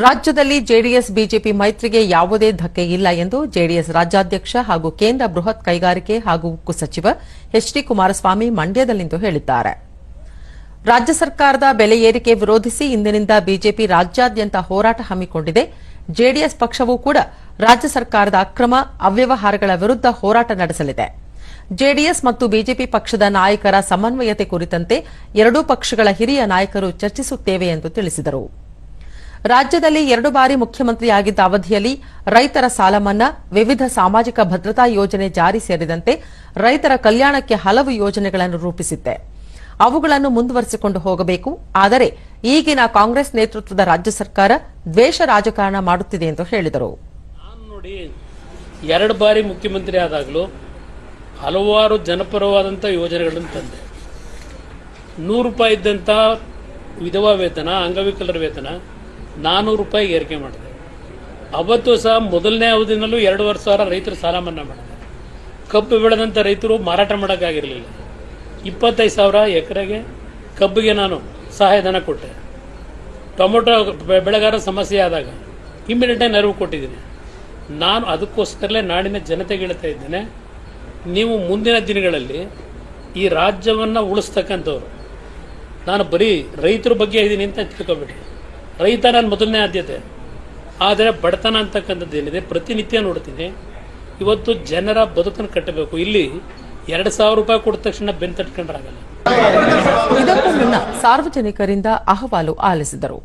ರಾಜ್ಯದಲ್ಲಿ JDS BJP ಮೈತ್ರಿಗೆ ಯಾವುದೇ ಧಕ್ಕೆ ಇಲ್ಲ ಎಂದು ಜೆಡಿಎಸ್ ರಾಜ್ಯಾಧ್ಯಕ್ಷ ಹಾಗೂ ಕೇಂದ್ರ ಬೃಹತ್ ಕೈಗಾರಿಕೆ ಹಾಗೂ ಉಕ್ಕು ಸಚಿವ ಎಚ್ ಡಿ ಕುಮಾರಸ್ವಾಮಿ ಮಂಡ್ಯದಲ್ಲಿಂದು ಹೇಳಿದ್ದಾರೆ. ರಾಜ್ಯ ಸರ್ಕಾರದ ಬೆಲೆ ಏರಿಕೆ ವಿರೋಧಿಸಿ ಇಂದಿನಿಂದ ಬಿಜೆಪಿ ರಾಜ್ಯಾದ್ಯಂತ ಹೋರಾಟ ಹಮ್ಮಿಕೊಂಡಿದೆ. ಜೆಡಿಎಸ್ ಪಕ್ಷವೂ ಕೂಡ ರಾಜ್ಯ ಸರ್ಕಾರದ ಅಕ್ರಮ ಅವ್ಯವಹಾರಗಳ ವಿರುದ್ಧ ಹೋರಾಟ ನಡೆಸಲಿದೆ. ಜೆಡಿಎಸ್ ಮತ್ತು ಬಿಜೆಪಿ ಪಕ್ಷದ ನಾಯಕರ ಸಮನ್ವಯತೆ ಕುರಿತಂತೆ ಎರಡೂ ಪಕ್ಷಗಳ ಹಿರಿಯ ನಾಯಕರು ಚರ್ಚಿಸುತ್ತೇವೆ ಎಂದು ತಿಳಿಸಿದರು. ರಾಜ್ಯದಲ್ಲಿ 2 ಬಾರಿ ಮುಖ್ಯಮಂತ್ರಿಯಾಗಿದ್ದ ಅವಧಿಯಲ್ಲಿ ರೈತರ ಸಾಲ ಮನ್ನಾ, ವಿವಿಧ ಸಾಮಾಜಿಕ ಭದ್ರತಾ ಯೋಜನೆ ಜಾರಿ ಸೇರಿದಂತೆ ರೈತರ ಕಲ್ಯಾಣಕ್ಕೆ ಹಲವು ಯೋಜನೆಗಳನ್ನು ರೂಪಿಸಿದ್ದೆ. ಅವುಗಳನ್ನು ಮುಂದುವರಿಸಿಕೊಂಡು ಹೋಗಬೇಕು. ಆದರೆ ಈಗಿನ ಕಾಂಗ್ರೆಸ್ ನೇತೃತ್ವದ ರಾಜ್ಯ ಸರ್ಕಾರ ದ್ವೇಷ ರಾಜಕಾರಣ ಮಾಡುತ್ತಿದೆ ಎಂದು ಹೇಳಿದರು. ನೋಡಿ, 2 ಬಾರಿ ಮುಖ್ಯಮಂತ್ರಿ ಆದಾಗಲೂ ಹಲವಾರು ಜನಪರವಾದಂಥ ಯೋಜನೆಗಳನ್ನು ತಂದೆ. 100 ರೂಪಾಯಿ ಇದ್ದಂಥ ವಿಧವಾ ವೇತನ, ಅಂಗವಿಕಲರ ವೇತನ 400 ರೂಪಾಯಿ ಏರಿಕೆ ಮಾಡಿದೆ. ಅವತ್ತು ಸಹ ಮೊದಲನೇ ಅವಧಿನಲ್ಲೂ 2,500 ರೈತರ ಸಾಲ ಮನ್ನಾ ಮಾಡಿದೆ. ಕಬ್ಬು ಬೆಳೆದಂಥ ರೈತರು ಮಾರಾಟ ಮಾಡೋಕ್ಕಾಗಿರಲಿಲ್ಲ. 25,000 ಎಕರೆಗೆ ಕಬ್ಬಿಗೆ ನಾನು ಸಹಾಯಧನ ಕೊಟ್ಟೆ. ಟೊಮೊಟೊ ಬೆಳೆಗಾರ ಸಮಸ್ಯೆ ಆದಾಗ ಇಮ್ಮಿಡಿಯೇಟಾಗಿ ನೆರವು ಕೊಟ್ಟಿದ್ದೀನಿ. ನಾನು ಅದಕ್ಕೋಸ್ಕರಲೇ ನಾಡಿನ ಜನತೆಗೆ ಹೇಳ್ತಾ ಇದ್ದೇನೆ, ನೀವು ಮುಂದಿನ ದಿನಗಳಲ್ಲಿ ಈ ರಾಜ್ಯವನ್ನು ಉಳಿಸ್ತಕ್ಕಂಥವ್ರು, ನಾನು ಬರೀ ರೈತರ ಬಗ್ಗೆ ಇದ್ದೀನಿ ಅಂತ ತಿಳ್ಕೊಬೇಡಿ. ರೈತ ನನ್ನ ಮೊದಲನೇ ಆದ್ಯತೆ. ಆದರೆ ಬಡತನ ಅಂತಕ್ಕಂಥದ್ದು ಏನಿದೆ ಪ್ರತಿನಿತ್ಯ ನೋಡ್ತೀನಿ. ಇವತ್ತು ಜನರ ಬದುಕನ್ನು ಕಟ್ಟಬೇಕು. ಇಲ್ಲಿ 2,000 ರೂಪಾಯಿ ಕೊಟ್ಟ ತಕ್ಷಣ ಬೆನ್ನು ತಟ್ಕೊಂಡ್ರಾಗಲ್ಲ. ಇದಕ್ಕೂ ಮುನ್ನ ಸಾರ್ವಜನಿಕರಿಂದ ಅಹವಾಲು ಆಲಿಸಿದರು.